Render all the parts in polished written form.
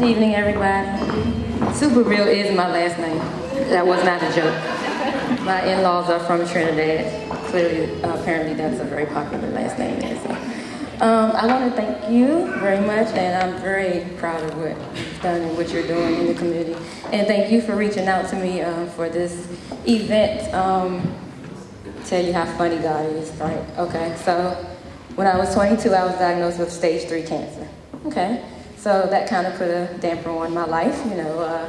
Good evening, everybody. Super Real is my last name. That was not a joke. My in-laws are from Trinidad. Clearly, apparently that's a very popular last name there. So, I want to thank you very much, and I'm very proud of what you've done and what you're doing in the community. And thank you for reaching out to me for this event. Tell you how funny God is, right? Okay, so when I was 22, I was diagnosed with stage 3 cancer. Okay, so that kind of put a damper on my life. You know,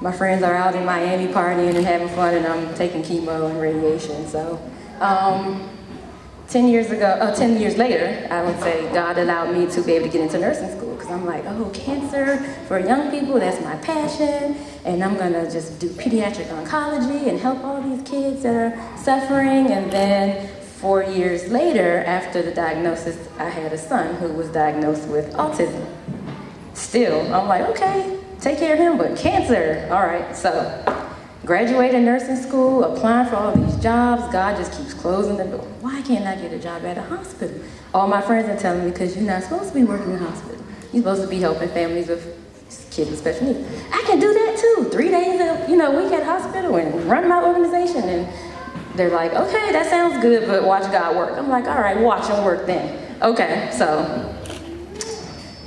my friends are out in Miami partying and having fun, and I'm taking chemo and radiation. So 10 years later, I would say God allowed me to be able to get into nursing school, because I'm like, oh, cancer for young people, that's my passion, and I'm gonna just do pediatric oncology and help all these kids that are suffering. And then 4 years later, after the diagnosis, I had a son who was diagnosed with autism. Still, I'm like, okay, take care of him, but cancer, all right. So, graduated nursing school, applying for all these jobs. God just keeps closing the door. Why can't I get a job at a hospital? All my friends are telling me, because you're not supposed to be working in a hospital. You're supposed to be helping families with kids with special needs. I can do that too. 3 days a week at hospital and run my organization. And they're like, okay, that sounds good, but watch God work. I'm like, all right, watch him work then. Okay, so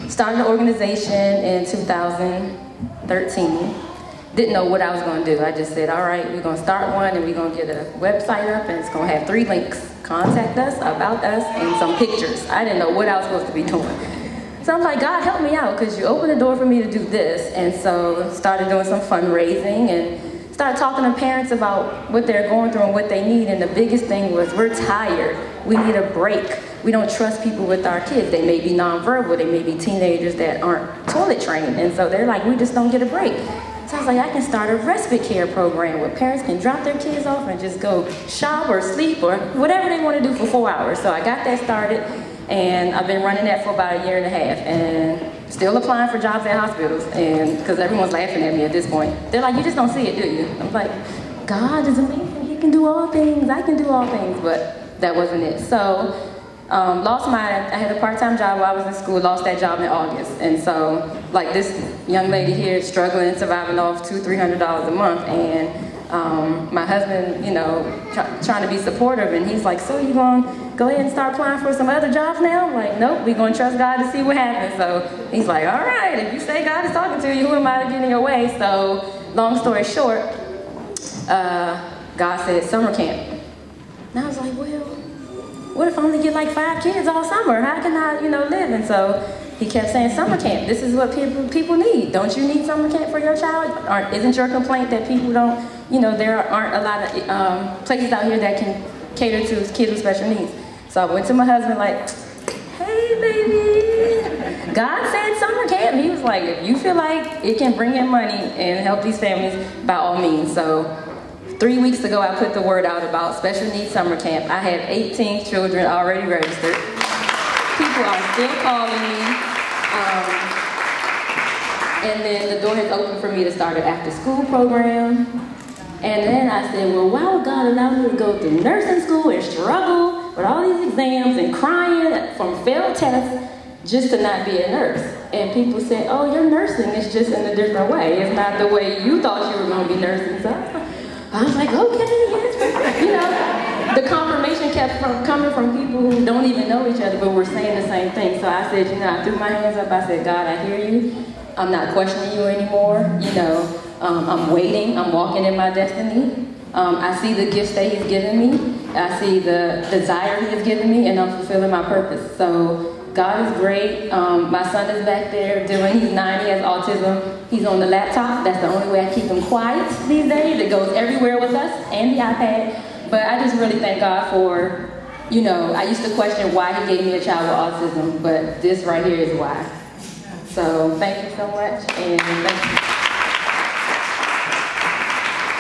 started the organization in 2013. Didn't know what I was going to do. I just said, all right, we're going to start one, and we're going to get a website up, and it's going to have 3 links: contact us, about us, and some pictures. I didn't know what I was supposed to be doing. So I'm like, God, help me out, because you opened the door for me to do this. And so started doing some fundraising and started talking to parents about what they're going through and what they need. And the biggest thing was, we're tired. We need a break. We don't trust people with our kids. They may be nonverbal. They may be teenagers that aren't toilet trained. And so they're like, we just don't get a break. So I was like, I can start a respite care program where parents can drop their kids off and just go shop or sleep or whatever they want to do for 4 hours. So I got that started, and I've been running that for about 1.5 years, and still applying for jobs at hospitals. And because everyone's laughing at me at this point. They're like, you just don't see it, do you? I'm like, God is amazing. He can do all things. I can do all things. But that wasn't it. So I had a part-time job while I was in school, lost that job in August. And so, like this young lady here, struggling, surviving off $200-300 a month. And my husband, trying to be supportive, and he's like, so you gonna go ahead and start applying for some other jobs now? I'm like, nope, we're gonna trust God to see what happens. So he's like, all right, if you say God is talking to you, who am I to get in your way? So long story short, God said summer camp. And I was like, well, what if I only get like 5 kids all summer? How can I, live? And so he kept saying, summer camp, this is what people need. Don't you need summer camp for your child? Isn't your complaint that people don't, there aren't a lot of places out here that can cater to kids with special needs? So I went to my husband like, hey, baby, God said summer camp. He was like, if you feel like it can bring in money and help these families, by all means. So 3 weeks ago, I put the word out about special needs summer camp. I had 18 children already registered. People are still calling me. And then the door has opened for me to start an after-school program. And then I said, well, why would God allow me to go through nursing school and struggle with all these exams and crying from failed tests just to not be a nurse? And people said, oh, your nursing is just in a different way. It's not the way you thought you were going to be nursing. So I was like, okay, yes. The confirmation kept coming from people who don't even know each other, but were saying the same thing. So I said, I threw my hands up. I said, God, I hear you. I'm not questioning you anymore. I'm waiting. I'm walking in my destiny. I see the gifts that he's given me. I see the desire he has given me, and I'm fulfilling my purpose. So God is great. My son is back there he's 9, he has autism. He's on the laptop. That's the only way I keep him quiet these days. It goes everywhere with us, and the iPad. But I just really thank God for, I used to question why he gave me a child with autism, but this right here is why. So thank you so much, and thank you.